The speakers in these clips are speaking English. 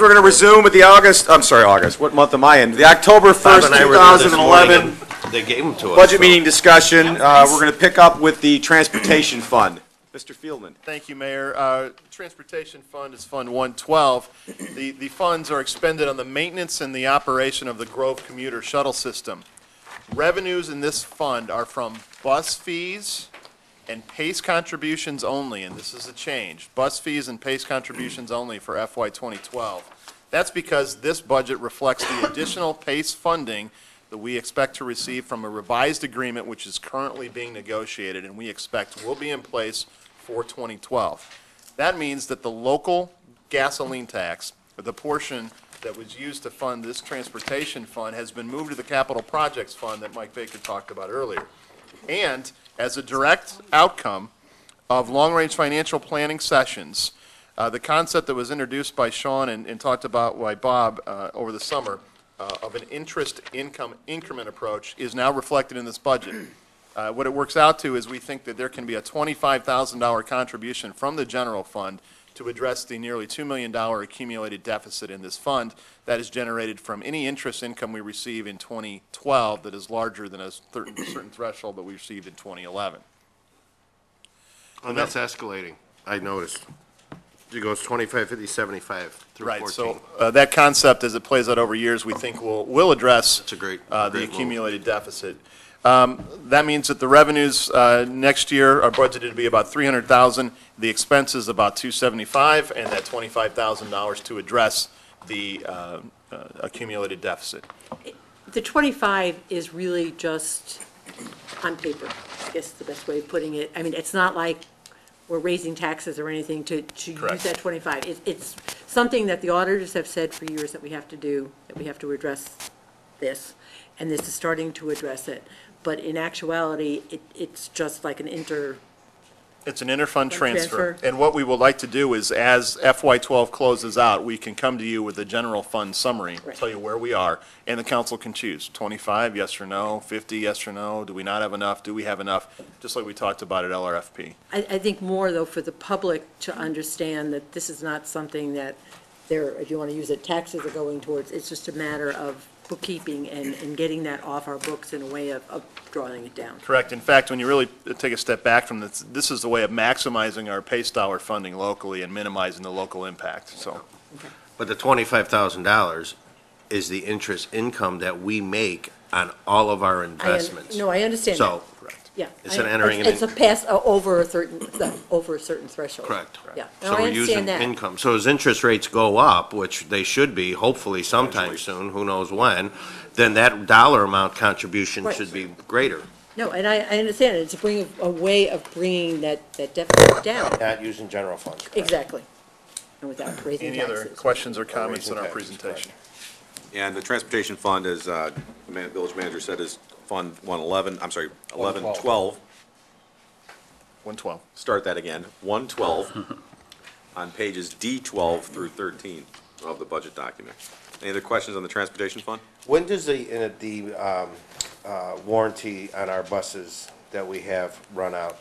we're going to resume with the August, what month am I in? The October 1st, 2011 They gave them to us. budget meeting discussion. We're going to pick up with the Transportation Fund. Mr. Fieldman. Thank you, Mayor. Transportation Fund is Fund 112. The funds are expended on the maintenance and the operation of the Grove commuter shuttle system. Revenues in this fund are from bus fees and PACE contributions only, and this is a change. Bus fees and PACE contributions only for FY 2012. That's because this budget reflects the additional PACE funding that we expect to receive from a revised agreement which is currently being negotiated and we expect will be in place for 2012. That means that the local gasoline tax, the portion that was used to fund this transportation fund, has been moved to the capital projects fund that Mike Baker talked about earlier. And as a direct outcome of long-range financial planning sessions, the concept that was introduced by Sean and talked about by Bob over the summer of an interest income increment approach is now reflected in this budget. What it works out to is we think that there can be a $25,000 contribution from the general fund to address the nearly $2 million accumulated deficit in this fund that is generated from any interest income we receive in 2012 that is larger than a certain threshold that we received in 2011. And that's escalating, I noticed. It goes 25, 50, 75 through Right, 14. so that concept, as it plays out over years, we think will address That's a great the accumulated deficit. That means that the revenues next year are budgeted to be about $300,000, the expenses about $275,000, and that $25,000 to address the accumulated deficit. The 25 is really just on paper, I guess is the best way of putting it. I mean, it's not like we're raising taxes or anything to use that 25. It's something that the auditors have said for years that we have to do, that we have to address this, and this is starting to address it. But in actuality, it's just like an It's an interfund transfer. And what we would like to do is, as FY12 closes out, we can come to you with a general fund summary, Right. tell you where we are, and the council can choose 25, yes or no, 50, yes or no, do we not have enough, do we have enough, just like we talked about at LRFP. I think more, though, for the public to understand that this is not something that if you want to use it, taxes are going towards. It's just a matter of bookkeeping and getting that off our books in a way of drawing it down. Correct. In fact, when you really take a step back from this, this is the way of maximizing our PACE dollar funding locally and minimizing the local impact, so. Okay. But the $25,000 is the interest income that we make on all of our investments. No, I understand that. So, Correct. Yeah. It's an entering it It's in. a pass over a certain threshold. correct. Yeah. So No, I we're using understand that. income. So as interest rates go up, which they should be, hopefully sometime soon, who knows when, then that dollar amount contribution Right. should be greater, No, and I understand it. It's a way of bringing that deficit down. not using general funds. Exactly. And without raising Any taxes. other questions or comments raising on our taxes, presentation? And the Transportation Fund, as the village manager said, is Fund 111, I'm sorry, 1112. 112. Start that again, 112, on pages D12 through 13 of the budget document. Any other questions on the Transportation Fund? When does the warranty on our buses that we have run out?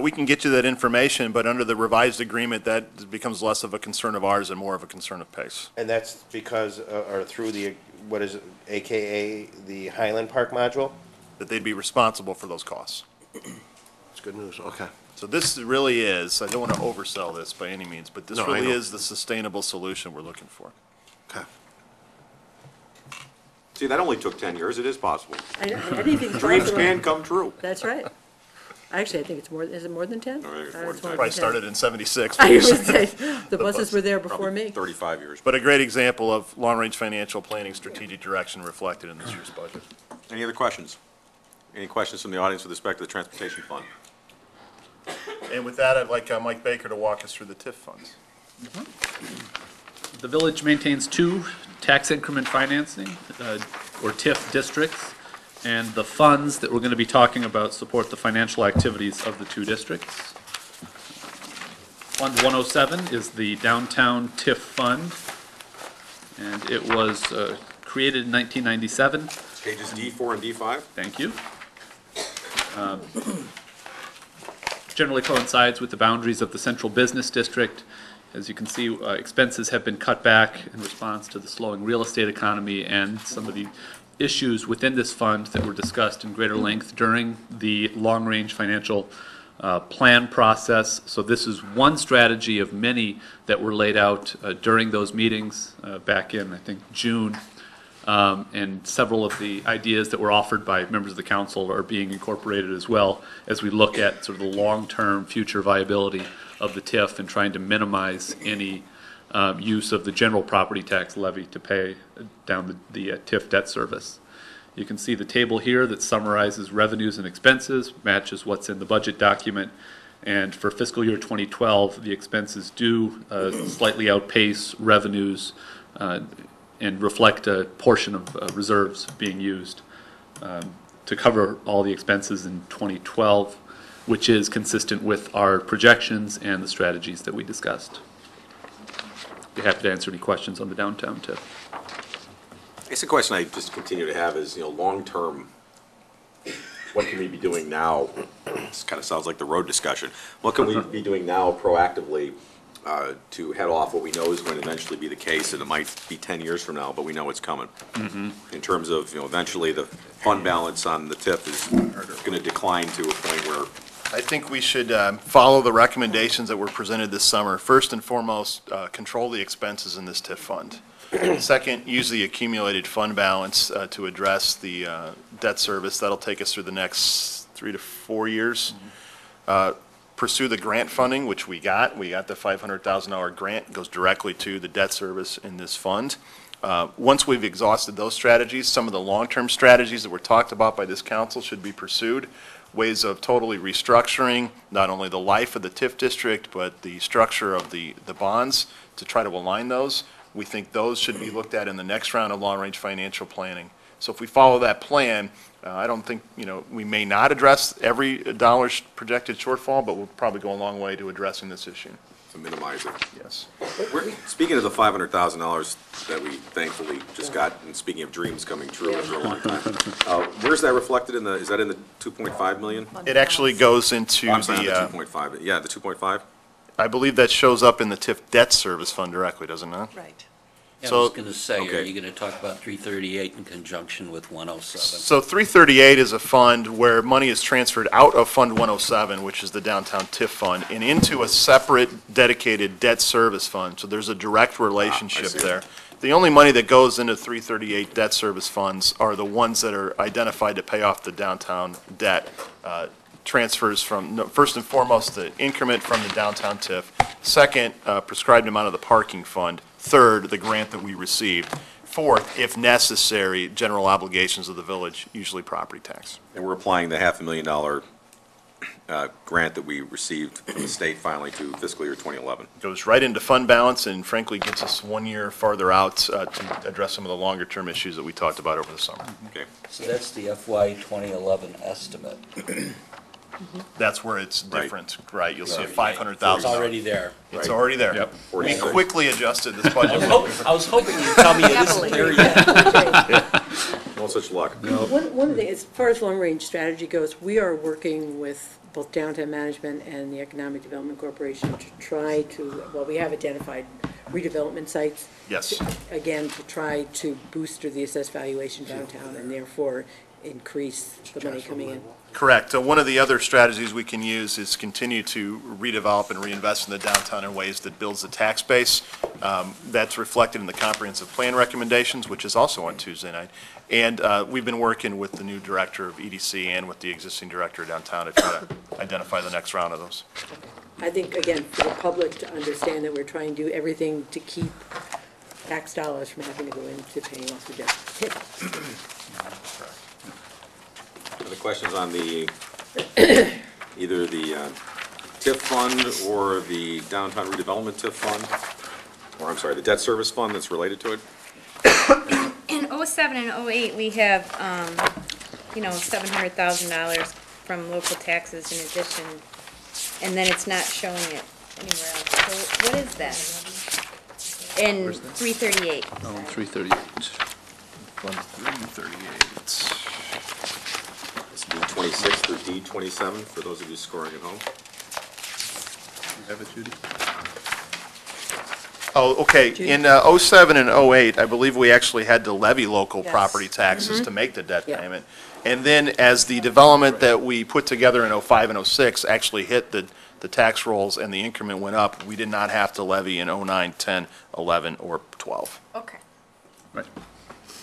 We can get you that information, but under the revised agreement, that becomes less of a concern of ours and more of a concern of PACE. And that's because, or through the, what is it, AKA the Highland Park module? That they'd be responsible for those costs. It's good news, okay. So this really is, I don't want to oversell this by any means, but this No, I really know. is the sustainable solution we're looking for. Okay. See, that only took 10 years, it is possible. Anything Dreams can come true. That's right. Actually, I think it's more, is it more than 10? No, I think it's more than It's 10. Probably started in 76. I would say, the buses were there before Probably me. 35 years. But a great example of long-range financial planning strategic direction reflected in this year's budget. Any other questions? Any questions from the audience with respect to the Transportation Fund? And with that, I'd like Mike Baker to walk us through the TIF funds. The village maintains two tax increment financing, or TIF districts, and the funds that we're going to be talking about support the financial activities of the two districts. Fund 107 is the Downtown TIF Fund, and it was created in 1997. Pages D4 and D5? Thank you. Generally coincides with the boundaries of the Central Business District As you can see, expenses have been cut back in response to the slowing real estate economy and some of the issues within this fund that were discussed in greater length during the long-range financial plan process. So this is one strategy of many that were laid out during those meetings back in, I think, June. And several of the ideas that were offered by members of the council are being incorporated as well as we look at sort of the long-term future viability of the TIF and trying to minimize any use of the general property tax levy to pay down the TIF debt service. You can see the table here that summarizes revenues and expenses, matches what's in the budget document. And for fiscal year 2012, the expenses do slightly outpace revenues and reflect a portion of reserves being used to cover all the expenses in 2012, which is consistent with our projections and the strategies that we discussed. Be happy to answer any questions on the downtown TIF. I guess the question I just continue to have is, long-term, what can we be doing now? This kind of sounds like the road discussion. What can we be doing now proactively to head off what we know is going to eventually be the case, and it might be 10 years from now, but we know it's coming? In terms of, eventually the fund balance on the TIF is going to decline to a point where I think we should follow the recommendations that were presented this summer. First and foremost, control the expenses in this TIF fund. Second, use the accumulated fund balance to address the debt service. That'll take us through the next 3 to 4 years. Pursue the grant funding, which we got. We got the $500,000 grant. It goes directly to the debt service in this fund. Once we've exhausted those strategies, some of the long-term strategies that were talked about by this council should be pursued. Ways of totally restructuring not only the life of the TIF district, but the structure of the bonds to try to align those. We think those should be looked at in the next round of long-range financial planning. So if we follow that plan, I don't think, we may not address every dollar's projected shortfall, but we'll probably go a long way to addressing this issue. to minimize it. Yes. Speaking of the $500,000 that we thankfully just got, and speaking of dreams coming true after a long time, where's that reflected in the, is that in the 2.5 million? It actually goes into I'm sorry, the the, 2.5, yeah, the 2.5? I believe that shows up in the TIF debt service fund directly, does it not? Right. Yeah, I So- was going to say, are Okay. you going to talk about 338 in conjunction with 107? So 338 is a fund where money is transferred out of Fund 107, which is the downtown TIF fund, and into a separate dedicated debt service fund. So there's a direct relationship see. there. The only money that goes into 338 debt service funds are the ones that are identified to pay off the downtown debt. Transfers from, first and foremost, the increment from the downtown TIF. Second, prescribed amount of the parking fund. Third, the grant that we received. Fourth, if necessary, general obligations of the village, usually property tax. And we're applying the $500,000 grant that we received from the state finally to fiscal year 2011. Goes right into fund balance and frankly gets us 1 year farther out to address some of the longer-term issues that we talked about over the summer. Okay. So that's the FY 2011 estimate. That's where it's Right. different, right? You'll see a It's $500,000. already there. It's already there. Yep. We 46. quickly adjusted this budget. I was hoping you'd tell me it isn't there yet. No such luck. One of the, as far as long-range strategy goes, we are working with both downtown management and the Economic Development Corporation to try to, well, we have identified redevelopment sites. Yes. Again, to try to boost the assessed valuation downtown and therefore increase the money coming in. Correct. One of the other strategies we can use is continue to redevelop and reinvest in the downtown in ways that builds the tax base. That's reflected in the comprehensive plan recommendations, which is also on Tuesday night. And we've been working with the new director of EDC and with the existing director downtown to try to identify the next round of those. I think, again, for the public to understand that we're trying to do everything to keep tax dollars from having to go into paying off the debt. Any questions on the, either the TIF fund or the downtown redevelopment TIF fund? Or, I'm sorry, the debt service fund that's related to it? In '07 and '08, we have, $700,000 from local taxes in addition, and then it's not showing it anywhere else. So what is that? In 338. Oh, 338. Fund 338. It's D26 through D27, for those of you scoring at home. You have it, Judy? Oh, okay. In '07 and '08, I believe we actually had to levy local Yes. property taxes to make the debt Yeah. payment. And then as the development that we put together in '05 and '06 actually hit the tax rolls and the increment went up, we did not have to levy in '09, '10, '11, or '12. Okay. Right.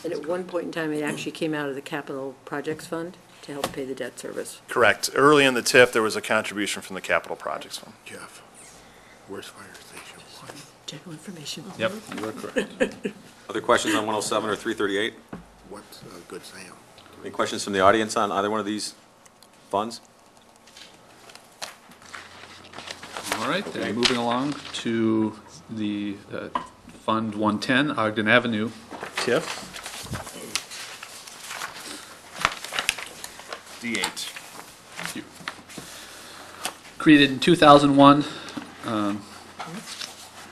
And at one point in time, it actually came out of the capital projects fund to help pay the debt service. Correct. Early in the TIF, there was a contribution from the capital projects fund. Jeff, where's fire station one? General information. Yep, you are correct. Other questions on 107 or 338? What's Good Sam? Any questions from the audience on either one of these funds? All right, then moving along to the Fund 110, Ogden Avenue TIF. D8. Thank you. Created in 2001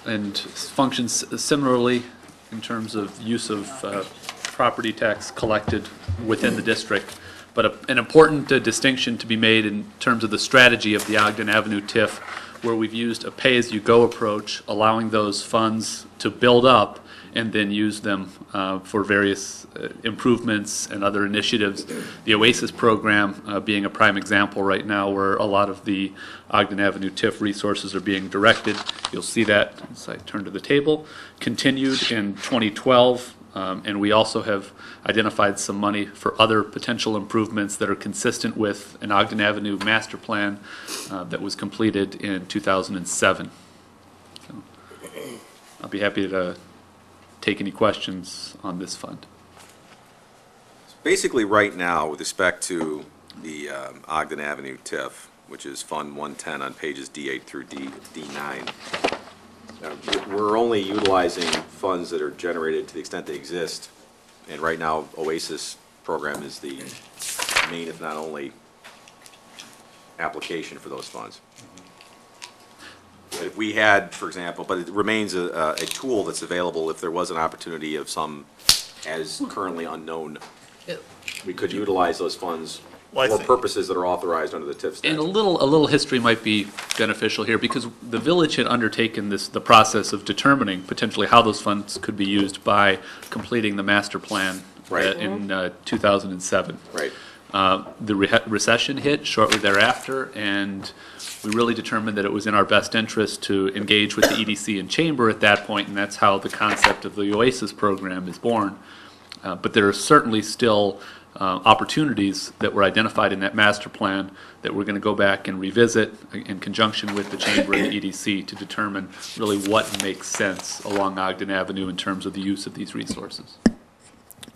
and functions similarly in terms of use of property tax collected within the district. But an important distinction to be made in terms of the strategy of the Ogden Avenue TIF, where we've used a pay-as-you-go approach, allowing those funds to build up and then use them for various improvements and other initiatives. The OASIS program being a prime example right now, where a lot of the Ogden Avenue TIF resources are being directed. You'll see that as I turn to the table. Continued in 2012, and we also have identified some money for other potential improvements that are consistent with an Ogden Avenue master plan that was completed in 2007. So, I'll be happy to take any questions on this fund. Basically, right now, with respect to the Ogden Avenue TIF, which is Fund 110 on pages D8 through D9, we're only utilizing funds that are generated to the extent they exist, and right now, OASIS program is the main, if not only, application for those funds. If we had, for example, but it remains a tool that's available if there was an opportunity of some, as currently unknown, we could utilize those funds for purposes that are authorized under the TIF statute. And a little history might be beneficial here, because the village had undertaken the process of determining potentially how those funds could be used by completing the master plan Right. in 2007. Right. The recession hit shortly thereafter, and we really determined that it was in our best interest to engage with the EDC and Chamber at that point, and that's how the concept of the OASIS program is born. But there are certainly still opportunities that were identified in that master plan that we're going to go back and revisit in conjunction with the Chamber and the EDC to determine really what makes sense along Ogden Avenue in terms of the use of these resources.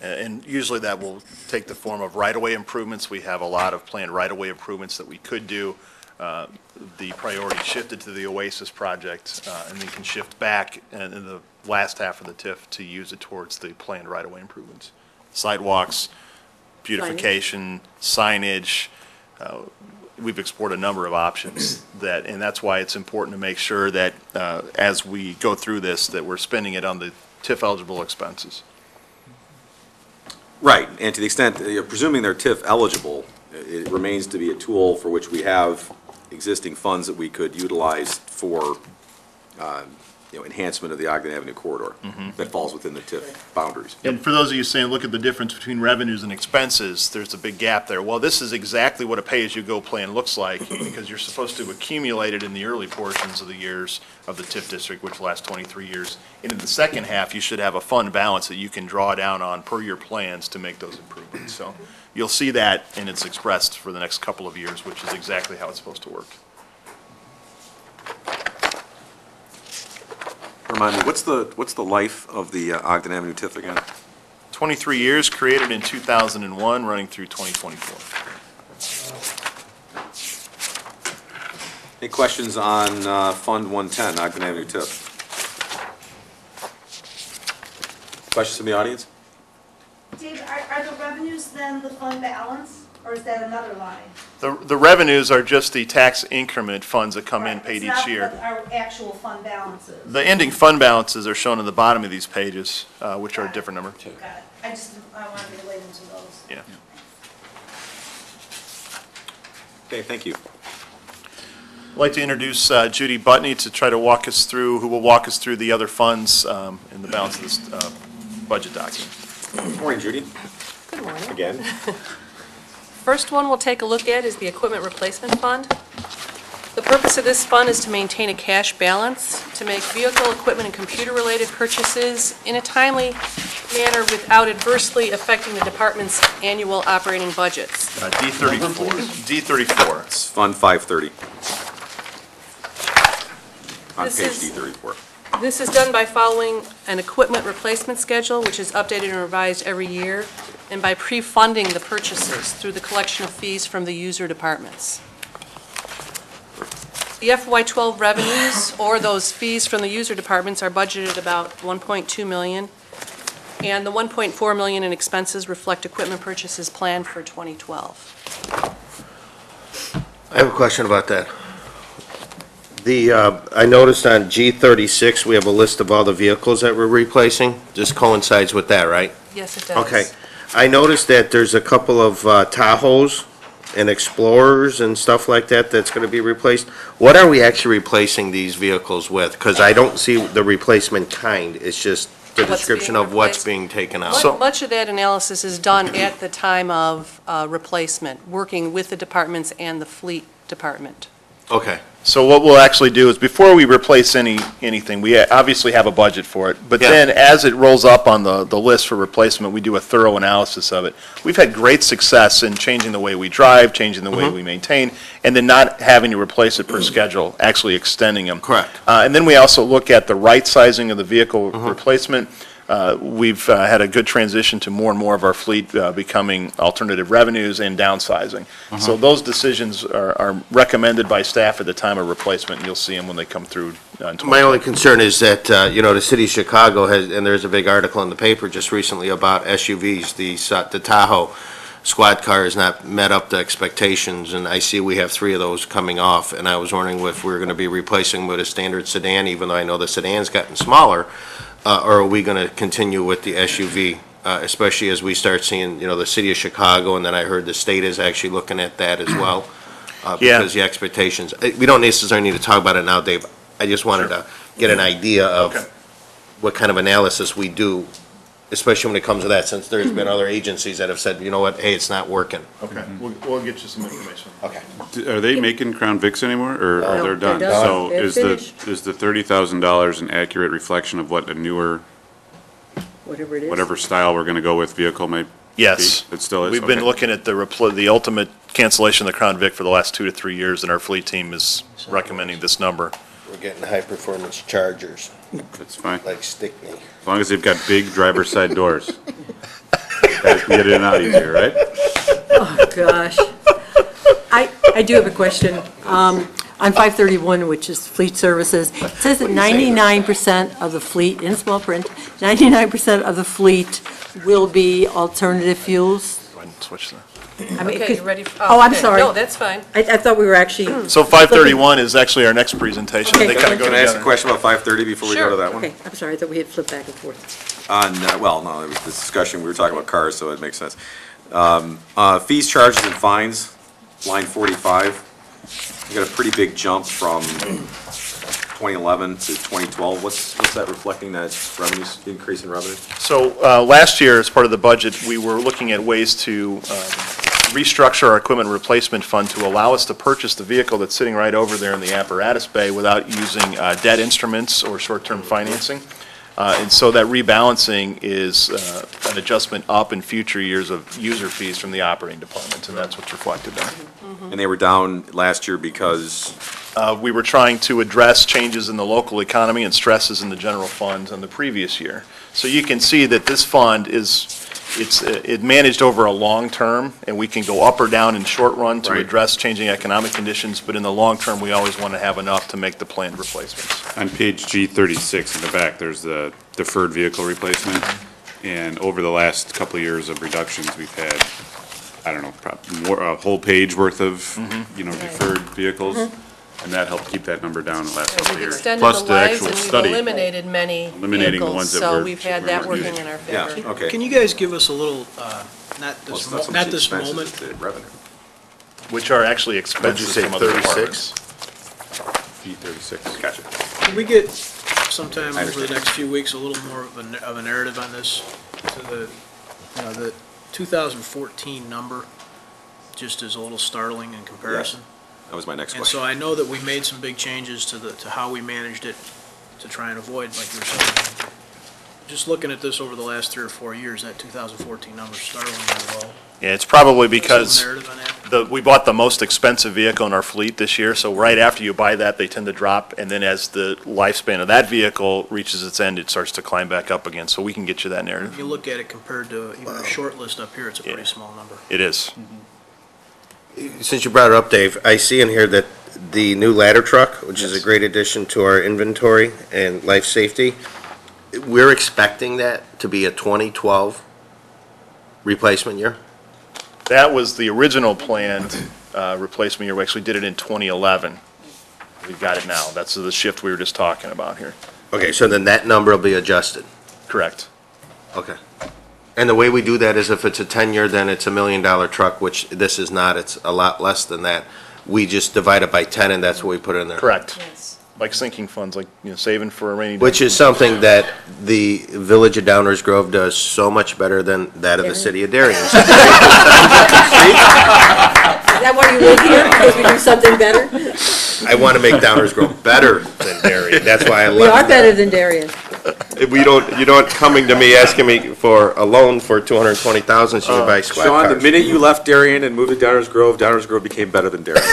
And usually that will take the form of right-of-way improvements. We have a lot of planned right-of-way improvements that we could do. The priority shifted to the OASIS project, and then can shift back in the last half of the TIF to use it towards the planned right-of-way improvements. Sidewalks, beautification, signage. We've explored a number of options and that's why it's important to make sure that as we go through this, that we're spending it on the TIF eligible expenses. Right, and to the extent, presuming they're TIF eligible, it remains to be a tool for which we have existing funds that we could utilize for, enhancement of the Ogden Avenue corridor that falls within the TIF boundaries. And for those of you saying, look at the difference between revenues and expenses, there's a big gap there. Well, this is exactly what a pay-as-you-go plan looks like, because you're supposed to accumulate it in the early portions of the years of the TIF district, which lasts 23 years. And in the second half, you should have a fund balance that you can draw down on per your plans to make those improvements. So you'll see that, and it's expressed for the next couple of years, which is exactly how it's supposed to work. Remind me, what's the life of the Ogden Avenue TIF again? 23 years, created in 2001, running through 2024. Any questions on Fund 110, Ogden Avenue TIF? Questions from the audience? Dave, are the revenues then the fund balance, or is that another line? The revenues are just the tax increment funds that come in paid each year. It's not our actual fund balances. The ending fund balances are shown in the bottom of these pages, which are a different number. Got it. I want to relate them to those. Yeah. Okay, thank you. I'd like to introduce Judy Butney to try to walk us through, who will walk us through the other funds in the balance of this budget document. Good morning, Judy. Good morning. Again. First one we'll take a look at is the Equipment Replacement Fund. The purpose of this fund is to maintain a cash balance, to make vehicle, equipment, and computer-related purchases in a timely manner without adversely affecting the department's annual operating budgets. D34. D34. It's Fund 530. On This page is- D34. This is done by following an equipment replacement schedule, which is updated and revised every year, and by pre-funding the purchases through the collection of fees from the user departments. The FY12 revenues, or those fees from the user departments, are budgeted about $1.2 million, and the $1.4 million in expenses reflect equipment purchases planned for 2012. I have a question about that. I noticed on G36, we have a list of all the vehicles that we're replacing. This coincides with that, right? Yes, it does. Okay. I noticed that there's a couple of Tahoes and Explorers and stuff like that that's going to be replaced. What are we actually replacing these vehicles with? Because I don't see the replacement kind. It's just the What's description being of what's replaced? being taken out. Much of that analysis is done at the time of replacement, working with the departments and the fleet department. Okay. So what we'll actually do is, before we replace anything, we obviously have a budget for it, but Yeah. then as it rolls up on the list for replacement, we do a thorough analysis of it. We've had great success in changing the way we drive, changing the way we maintain, and then not having to replace it per schedule, actually extending them. Correct. And then we also look at the right sizing of the vehicle replacement. We've had a good transition to more and more of our fleet becoming alternative revenues and downsizing. So those decisions are recommended by staff at the time of replacement, and you'll see them when they come through. My only concern is that, the city of Chicago has, and there's a big article in the paper just recently about SUVs, the Tahoe squad car has not met up to expectations, and I see we have 3 of those coming off, and I was wondering if we're going to be replacing with a standard sedan, even though I know the sedan's gotten smaller, or are we going to continue with the SUV, especially as we start seeing, the city of Chicago, and then I heard the state is actually looking at that as well, because the expectations, we don't necessarily need to talk about it now, Dave. I just wanted to get an idea of what kind of analysis we do, especially when it comes to that, since there's been other agencies that have said, you know what, hey, it's not working. Okay, we'll get you some information. Okay. Are they making Crown Vics anymore, or are No, they done? they're done. So They're finished. is the $30,000 an accurate reflection of what a newer, Whatever it is. whatever style we're gonna go with vehicle might be? Yes. It still is? We've been Okay. looking at the ultimate cancellation of the Crown Vic for the last 2 to 3 years, and our fleet team is recommending this number. We're getting high-performance Chargers, That's fine, like Stickney. as long as they've got big driver's side doors. Guys can get in and out easier, right? Oh, gosh. I do have a question. On 531, which is fleet services, it says that 99% of the fleet, in small print, 99% of the fleet will be alternative fuels. Go ahead and switch that. I mean, Okay, you ready? Oh, I'm okay. sorry. No, that's fine. I thought we were actually. So 531 is actually our next presentation. Okay. They kind of go Can I ask a together. question about 530 before we go to Sure. that one? Okay, I'm sorry, I thought we had flipped back and forth. Well, no, it was this discussion, we were talking about cars, so it makes sense. Fees, charges, and fines, line 45. You got a pretty big jump from 2011 to 2012. What's that reflecting, that revenue, increase in revenue? So last year, as part of the budget, we were looking at ways to restructure our equipment replacement fund to allow us to purchase the vehicle that's sitting right over there in the apparatus bay without using debt instruments or short-term financing. And so that rebalancing is an adjustment up in future years of user fees from the operating department, and that's what's reflected there. And they were down last year because, We were trying to address changes in the local economy and stresses in the general fund on the previous year. So you can see that this fund it managed over a long term, and we can go up or down in short run to Right. address changing economic conditions, but in the long term, we always want to have enough to make the planned replacements. On page G36 in the back, there's the deferred vehicle replacement. And over the last couple of years of reductions, we've had, I don't know, a whole page worth of, deferred vehicles. And that helped keep that number down the last couple of We've years. extended Plus the the lives actual and we've study. eliminated many Eliminating the vehicles, ones that so were- we've had we that weren't working using. in our yeah, favor. okay. Can you guys give us a little, not Well, this, it's not so not much this expenses, moment, it's the revenue. Which are actually What'd you expenses say, from other 36? departments. feet, 36. Gotcha. Can we get sometime over the next few weeks, a little more of a narrative on this? To the 2014 number just is a little startling in comparison. That was my next And question. so I know that we made some big changes to how we managed it to try and avoid, like you were saying. Just looking at this over the last 3 or 4 years, that 2014 number's startlingly low. Yeah, it's probably Some because narrative on that? we bought the most expensive vehicle in our fleet this year, so right after you buy that, they tend to drop, and then as the lifespan of that vehicle reaches its end, it starts to climb back up again, so we can get you that If narrative. you look at it compared to even a short list up here, it's a pretty Yeah. small number. It is. Since you brought it up, Dave, I see in here that the new ladder truck, which is a great addition to our inventory and life safety, we're expecting that to be a 2012 replacement year? That was the original planned replacement year. We actually did it in 2011. We've got it now. That's the shift we were just talking about here. Okay, so then that number will be adjusted? Correct. Okay. And the way we do that is if it's a 10-year, then it's $1 million truck, which this is not, it's a lot less than that. We just divide it by 10 and that's what we put in there. Correct. Yes. Like sinking funds, like, saving for a rainy day. Which is something that the Village of Downers Grove does so much better than that of the city of Darien. Is that why you live here? Because we do something better? I want to make Downers Grove better than Darien. That's why I love it. We are better than Darien. You don't coming to me asking me for a loan for $220,000 so you can buy squad Sean, the cars. minute you left Darien and moved to Downers Grove became better than Darien.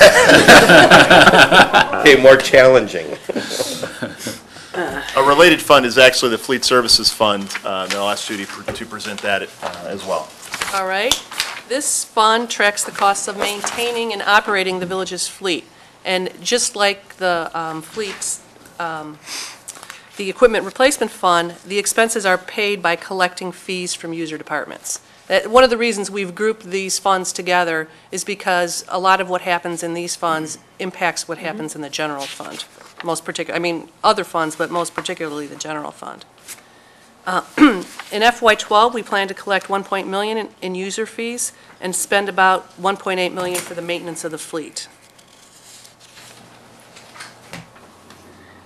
Okay, more challenging. A related fund is actually the Fleet Services Fund, and I'll ask Judy to present that as well. All right. This fund tracks the costs of maintaining and operating the village's fleet. And just like the the equipment replacement fund, the expenses are paid by collecting fees from user departments. One of the reasons we've grouped these funds together is because a lot of what happens in these funds impacts what happens in the general fund. Other funds, but most particularly the general fund. In FY12, we plan to collect $1 million in user fees and spend about $1.8 million for the maintenance of the fleet.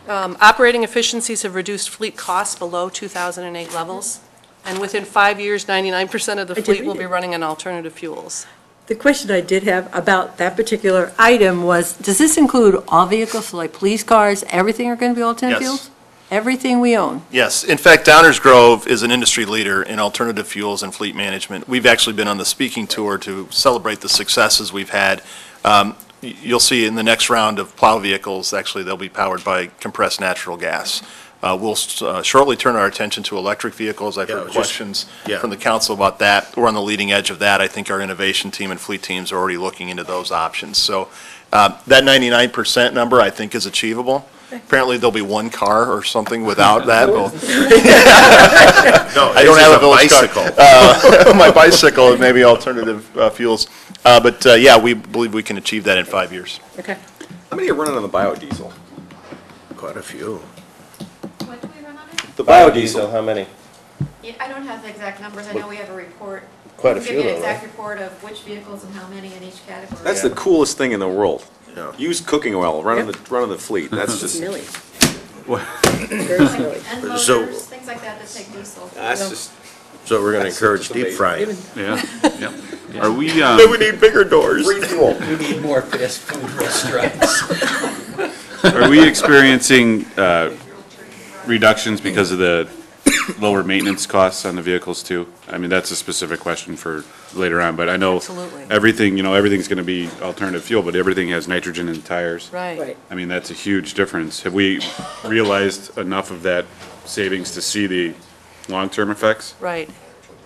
Operating efficiencies have reduced fleet costs below 2008 levels, and within 5 years, 99% of the did fleet read will be it. running on alternative fuels. The question I did have about that particular item was, does this include all vehicles, so like police cars, everything are going to be alternative Yes. fuels? Everything we own? Yes. In fact, Downers Grove is an industry leader in alternative fuels and fleet management. We've actually been on the speaking tour to celebrate the successes we've had. You'll see in the next round of plow vehicles, actually, they'll be powered by compressed natural gas. We'll shortly turn our attention to electric vehicles. I've heard questions from the council about that. We're on the leading edge of that. I think our innovation team and fleet teams are already looking into those options. So that 99% number, I think, is achievable. Apparently, there'll be one car or something without that. I don't have a bicycle. My bicycle, maybe alternative fuels. But yeah, we believe we can achieve that in 5 years. Okay. How many are running on the biodiesel? Quite a few. What do we run on it? The biodiesel. How many? Yeah, I don't have the exact numbers, I know we have a report. Quite a We can few give you though, an exact right? report of which vehicles and how many in each category. That's the coolest thing in the world. Yeah. Used cooking oil, running the fleet. That's just, Millions. Very silly. And So- loaders, things like that that take diesel. that's just, So we're going to That's encourage just deep amazing. frying. Yeah, yeah. Are we, We need bigger doors. We need more fast food restaurants. are we experiencing reductions because of the lower maintenance costs on the vehicles too? I mean, that's a specific question for later on, but I know Absolutely. everything's gonna be alternative fuel, but everything has nitrogen in the tires. Right. I mean, that's a huge difference. Have we realized enough of that savings to see the long-term effects? Right.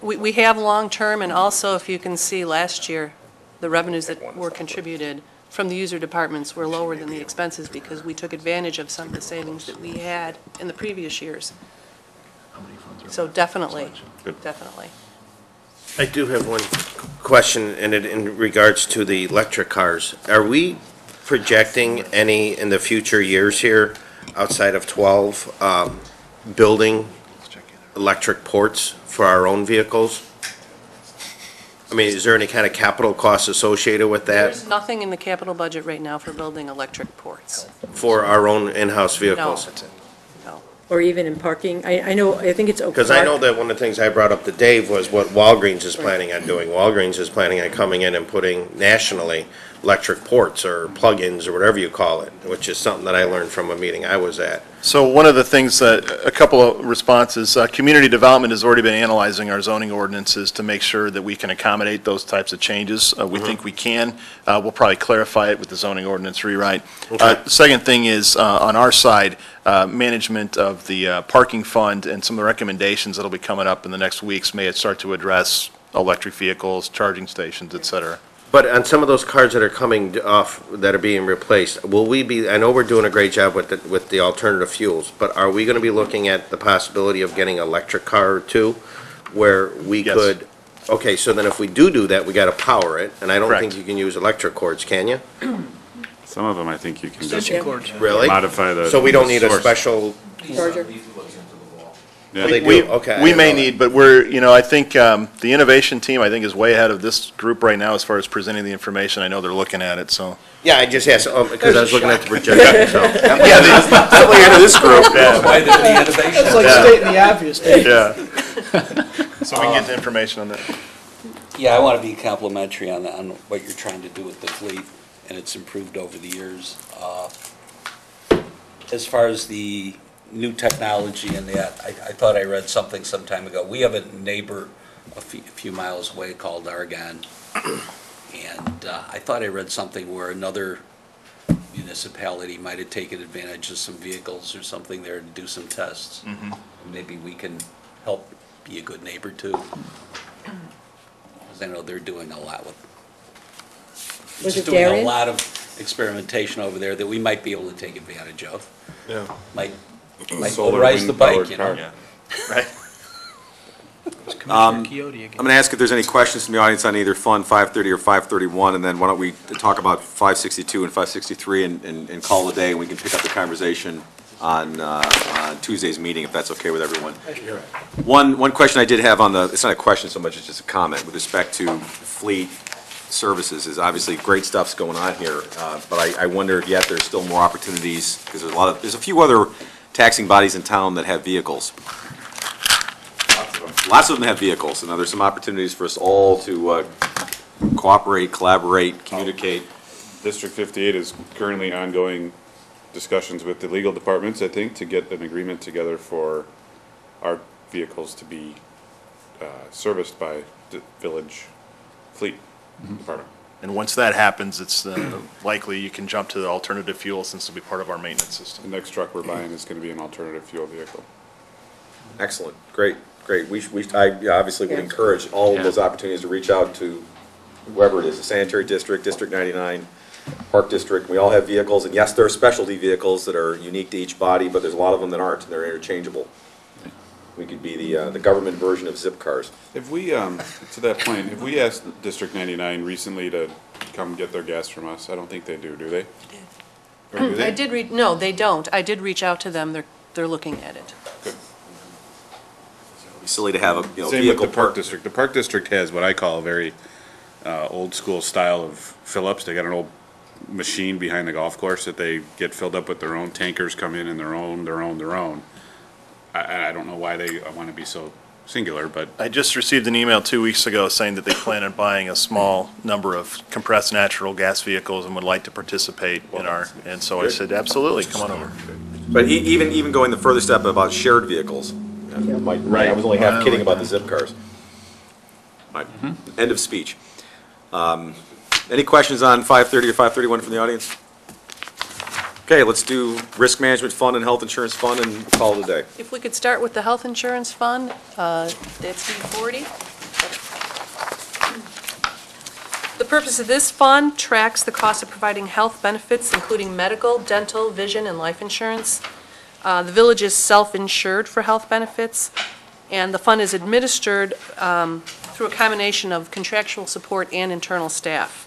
We have long-term, and also, if you can see, last year, the revenues that were contributed from the user departments were lower than the expenses because we took advantage of some of the savings that we had in the previous years. So definitely, Good. definitely. I do have one question in regards to the electric cars. Are we projecting any in the future years here, outside of 12, building electric ports for our own vehicles? I mean, is there any kind of capital costs associated with that There's nothing in the capital budget right now for building electric ports. for our own in-house vehicles? No. Or even in parking, I know, I think it's Oak Because I know Park. that one of the things I brought up to Dave was what Walgreens is planning on doing. Walgreens is planning on coming in and putting nationally electric ports or plug-ins or whatever you call it, which is something that I learned from a meeting I was at. So one of the things that, a couple of responses, community development has already been analyzing our zoning ordinances to make sure that we can accommodate those types of changes. We think we can. We'll probably clarify it with the zoning ordinance rewrite. Okay. Second thing is, on our side, management of the parking fund and some of the recommendations that'll be coming up in the next weeks may start to address electric vehicles, charging stations, et cetera. But on some of those cars that are coming off, that are being replaced, will we be, I know we're doing a great job with the alternative fuels, but are we gonna be looking at the possibility of getting an electric car too? Where we Yes. could, okay, so then if we do that, we gotta power it, and I don't think Correct. you can use electric cords, can you? Some of them, I think you can just Extension cords. Really? modify the. So we don't need a source. special, Charger. Yeah. Oh, they do? We- Okay, I We didn't may know that. need, but we're, I think the innovation team, I think, is way ahead of this group right now as far as presenting the information. I know they're looking at it, so. Yeah, I just asked, because I was looking at the projection, so. Yeah, Definitely into this group. Why they're the innovation. It's like stating the obvious, Dave. yeah. So we can get the information on that. Yeah, I want to be complimentary on what you're trying to do with the fleet, and it's improved over the years. As far as the new technology and that, I thought I read something some time ago. We have a neighbor a few miles away called Argonne, and I thought I read something where another municipality might have taken advantage of some vehicles or something there to do some tests. Maybe we can help be a good neighbor too. 'Cause I know they're doing a lot with, Was just it doing a Darien? lot of experimentation over there that we might be able to take advantage of. Yeah. Might Solar, motorize the bike, wind-powered you know? car. Right. Commissioner Quixote again. I'm going to ask if there's any questions from the audience on either Fund 530 or 531, and then why don't we talk about 562 and 563 and call it a day, and we can pick up the conversation on Tuesday's meeting, if that's okay with everyone. One question I did have on the, it's not a question so much, it's just a comment with respect to fleet services, is obviously great stuff's going on here, but I wonder if yet there's still more opportunities, because there's a few other taxing bodies in town that have vehicles. Lots of them have vehicles, and there's some opportunities for us all to cooperate, collaborate, communicate. District 58 is currently ongoing discussions with the legal departments, I think, to get an agreement together for our vehicles to be serviced by the village fleet department. And once that happens, it's likely you can jump to the alternative fuel since it'll be part of our maintenance system. The next truck we're buying is going to be an alternative fuel vehicle. Excellent, great. I obviously would encourage all of Yeah. those opportunities to reach out to whoever it is, the sanitary district, District 99, Park District. We all have vehicles, and yes, there are specialty vehicles that are unique to each body, but there's a lot of them that aren't, and they're interchangeable. We could be the government version of zip cars. If we, to that point, if we asked District 99 recently to come get their gas from us, I don't think they do they? Or do I they? did read, no, they don't. I did reach out to them. They're looking at it. It'd be silly to have a, Same with vehicle the Park park. District. The Park District has what I call a very old school style of fill-ups. They got an old machine behind the golf course that they get filled up with their own tankers, come in and their own. I don't know why they want to be so singular, but I just received an email 2 weeks ago saying that they plan on buying a small number of compressed natural gas vehicles and would like to participate in our, and so I said, absolutely, come on over. But even going the further step about shared vehicles. I was only half kidding about the zip cars. Right. End of speech. Any questions on 530 or 531 from the audience? Okay, let's do Risk Management Fund and Health Insurance Fund and call it a day. If we could start with the health insurance fund, that's D40. The purpose of this fund tracks the cost of providing health benefits, including medical, dental, vision, and life insurance. The village is self-insured for health benefits, and the fund is administered through a combination of contractual support and internal staff.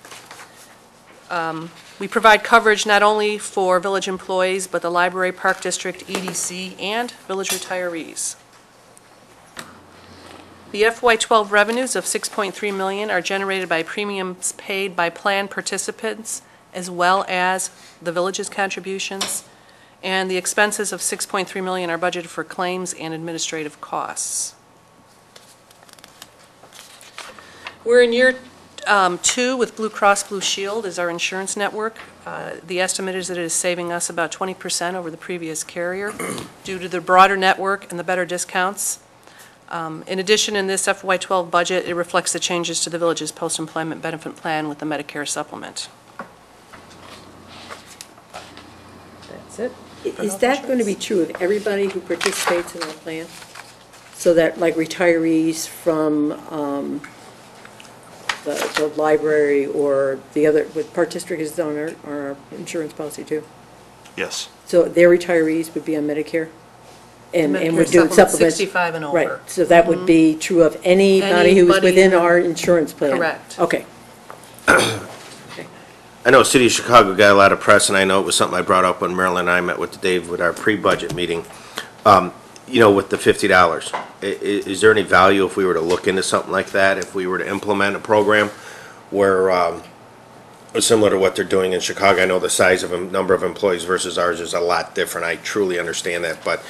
We provide coverage not only for village employees, but the library, park district, EDC, and village retirees. The FY12 revenues of $6.3 million are generated by premiums paid by plan participants as well as the village's contributions, and the expenses of $6.3 million are budgeted for claims and administrative costs. We're in year 2 with Blue Cross Blue Shield as our insurance network. The estimate is that it is saving us about 20% over the previous carrier due to the broader network and the better discounts. In addition, in this FY12 budget, it reflects the changes to the village's post-employment benefit plan with the Medicare supplement. That's it. Is that going to be true of everybody who participates in our plan? So that, like retirees from the library or the other, with Park District is on our insurance policy too? Yes. So their retirees would be on Medicare? And Medicare would do supplement, supplements? 65 and over. Right, so that would be true of anybody who's Anybody within who- our insurance plan? Correct. Okay. I know City of Chicago got a lot of press, and I know it was something I brought up when Marilyn and I met with Dave with our pre-budget meeting. You know, with the $50, is there any value if we were to look into something like that, if we were to implement a program where, similar to what they're doing in Chicago? I know the size of number of employees versus ours is a lot different. I truly understand that, but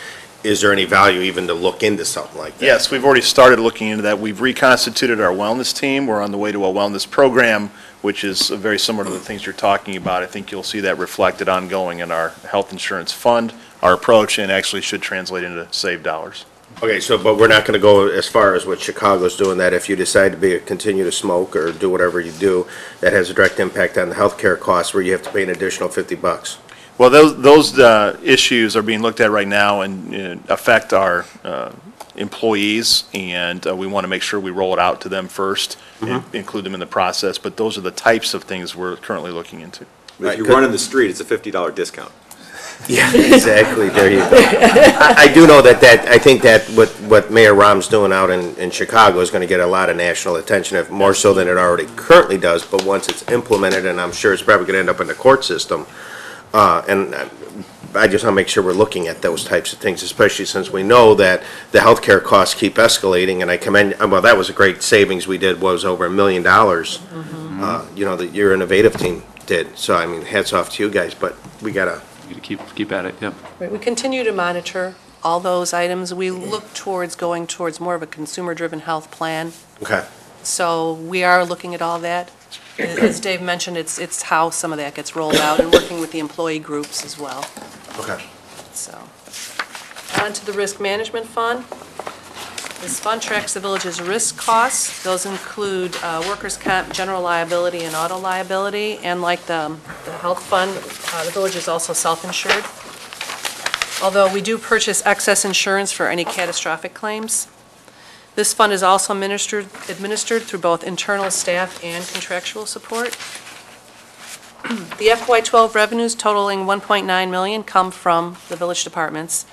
is there any value even to look into something like that? Yes, we've already started looking into that. We've reconstituted our wellness team. We're on the way to a wellness program, which is very similar to the things you're talking about. I think you'll see that reflected ongoing in our health insurance fund, our approach, and actually should translate into saved dollars. Okay, so, but we're not gonna go as far as what Chicago's doing, that if you decide to continue to smoke or do whatever you do, that has a direct impact on the healthcare costs where you have to pay an additional $50. Well, those issues are being looked at right now and affect our employees, and we want to make sure we roll it out to them first and include them in the process. But those are the types of things we're currently looking into. If you run in the street, it's a $50 discount. Yeah, exactly, there you go. I do know that I think that what Mayor Rahm's doing out in Chicago is gonna get a lot of national attention, if more so than it already currently does, but once it's implemented, and I'm sure it's probably gonna end up in the court system, and I just want to make sure we're looking at those types of things, especially since we know that the healthcare costs keep escalating, and I commend, well, that was a great savings we did, was over $1 million, you know, that your innovative team did. So, I mean, hats off to you guys, but we gotta. You keep at it, yep. Right, we continue to monitor all those items. We look towards going towards more of a consumer-driven health plan. Okay. So we are looking at all that. As Dave mentioned, it's how some of that gets rolled out and working with the employee groups as well. Okay. So, on to the risk management fund. This fund tracks the village's risk costs. Those include workers' comp, general liability, and auto liability. And like the health fund, the village is also self-insured. Although we do purchase excess insurance for any catastrophic claims. This fund is also administered through both internal staff and contractual support. The FY12 revenues totaling $1.9 million come from the village departments,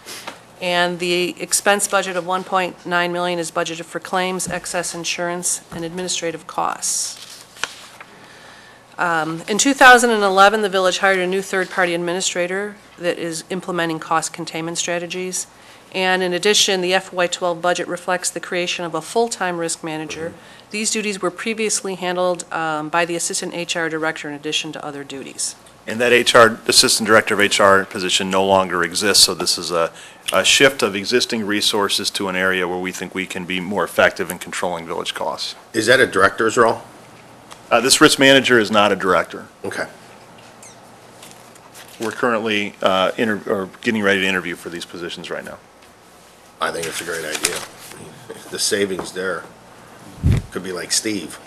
and the expense budget of $1.9 million is budgeted for claims, excess insurance, and administrative costs. In 2011, the village hired a new third-party administrator that is implementing cost containment strategies. And in addition, the FY12 budget reflects the creation of a full-time risk manager. These duties were previously handled by the Assistant HR Director in addition to other duties. And that Assistant Director of HR position no longer exists, so this is a shift of existing resources to an area where we think we can be more effective in controlling village costs. Is that a director's role? This risk manager is not a director. Okay. We're currently getting ready to interview for these positions right now. I think it's a great idea. The savings there could be like Steve.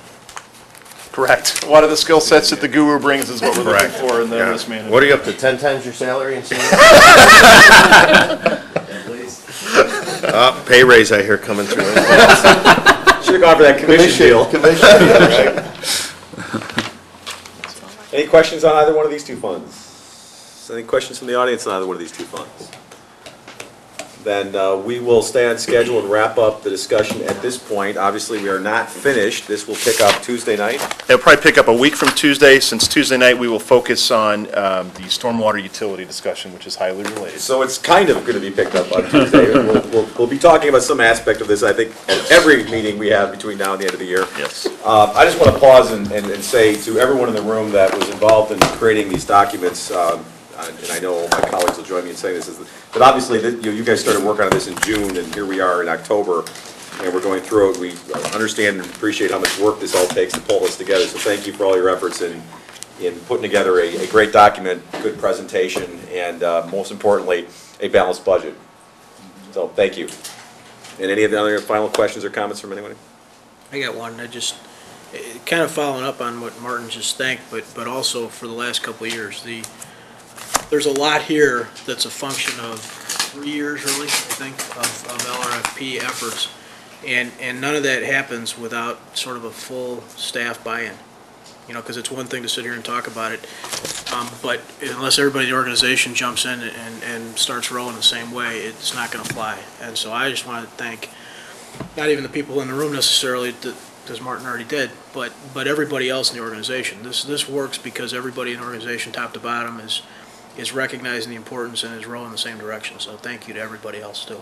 Correct. A lot of the skill sets that the guru brings is what we're looking for in the risk manager. What are you up to, 10 times your salary in savings? Pay raise I hear coming through. Should have gone for that commission deal. Any questions on either one of these two funds? Any questions from the audience on either one of these two funds? then we will stay on schedule and wrap up the discussion at this point. Obviously, we are not finished. This will pick up Tuesday night. It'll probably pick up a week from Tuesday, since Tuesday night we will focus on the stormwater utility discussion, which is highly related. So it's kind of going to be picked up on Tuesday. We'll be talking about some aspect of this, I think, at every meeting we have between now and the end of the year. Yes. I just want to pause and say to everyone in the room that was involved in creating these documents, and I know my colleagues will join me in saying this, but obviously you guys started working on this in June, and here we are in October, and we're going through it. We understand and appreciate how much work this all takes to pull this together, so thank you for all your efforts in putting together a great document, good presentation, and most importantly, a balanced budget. So thank you. And any of the other final questions or comments from anyone? I got one. I just, kind of following up on what Martin just thanked, but also for the last couple of years, there's a lot here that's a function of 3 years, really, I think, of LRFP efforts, and none of that happens without sort of a full staff buy-in. You know, because it's one thing to sit here and talk about it, but unless everybody in the organization jumps in and starts rowing the same way, it's not going to fly. And so I just wanted to thank, not even the people in the room necessarily, because Martin already did, but everybody else in the organization. This works because everybody in the organization, top to bottom, is recognizing the importance and is rowing in the same direction. So thank you to everybody else too.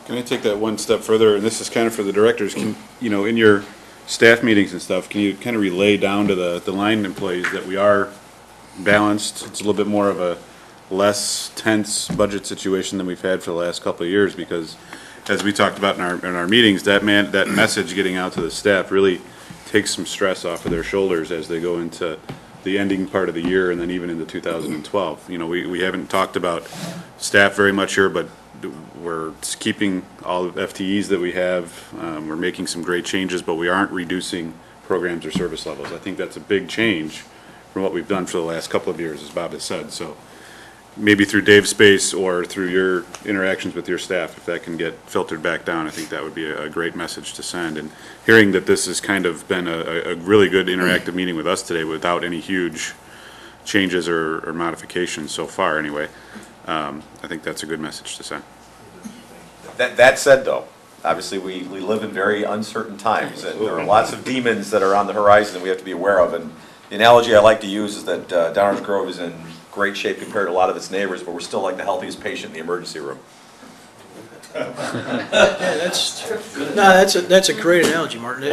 Can I take that one step further? And this is kind of for the directors. You know, in your staff meetings and stuff, can you kind of relay down to the line employees that we are balanced? It's a little bit more of a less tense budget situation than we've had for the last couple of years, because as we talked about in our meetings, that message getting out to the staff really takes some stress off of their shoulders as they go into the ending part of the year and then even into 2012. You know, we haven't talked about staff very much here, but we're keeping all the FTEs that we have. We're making some great changes, but we aren't reducing programs or service levels. I think that's a big change from what we've done for the last couple of years, as Bob has said. So maybe through Dave's space or through your interactions with your staff, if that can get filtered back down, I think that would be a great message to send. And hearing that this has kind of been a really good interactive meeting with us today without any huge changes or modifications so far anyway, I think that's a good message to send. That said, though, obviously we live in very uncertain times, and there are lots of demons that are on the horizon that we have to be aware of. And the analogy I like to use is that Downers Grove is in great shape compared to a lot of its neighbors, but we're still like the healthiest patient in the emergency room. That's a great analogy, Martin.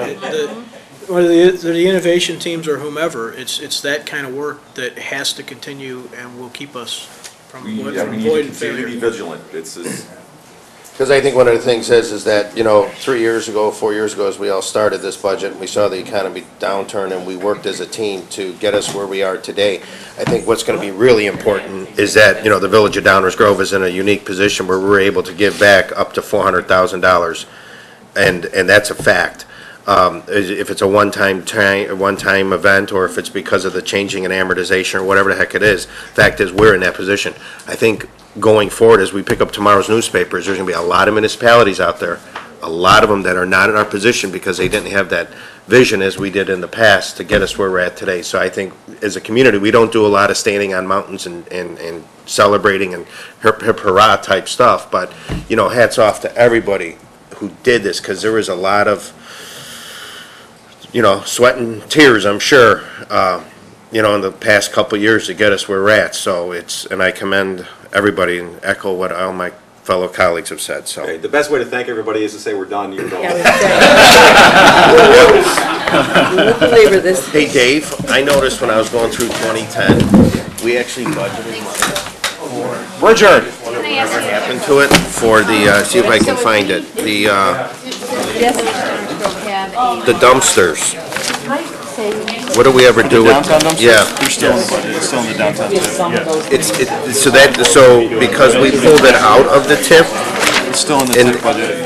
Whether the innovation teams or whomever, it's that kind of work that has to continue and will keep us from avoiding failure. We need to continue to be vigilant. Because I think one of the things is that, you know, 3 years ago, 4 years ago, as we all started this budget, we saw the economy downturn and we worked as a team to get us where we are today. I think what's going to be really important is that, you know, the Village of Downers Grove is in a unique position where we're able to give back up to $400,000, and that's a fact. If it's a one-time event, or if it's because of the changing in amortization or whatever the heck it is, fact is we're in that position. I think going forward, as we pick up tomorrow's newspapers, there's going to be a lot of municipalities out there, a lot of them that are not in our position because they didn't have that vision as we did in the past to get us where we're at today. So I think as a community, we don't do a lot of standing on mountains and celebrating and hip hurrah type stuff, but, you know, hats off to everybody who did this, because there was a lot of, you know, sweat and tears, I'm sure, you know, in the past couple of years to get us where we're at. So and I commend everybody and echo what all my fellow colleagues have said. So okay, the best way to thank everybody is to say we're done. You're done. We won't belabor this. Hey, Dave, I noticed when I was going through 2010, we actually budgeted money. We're adjourned. Whatever happened to it for the, see if I can find it, the dumpsters. What do we ever do with? Downtown dumpsters? Yeah. They're still in the budget. It's still in the downtown too. So because we pulled it out of the TIF, It's still in the TIF budget.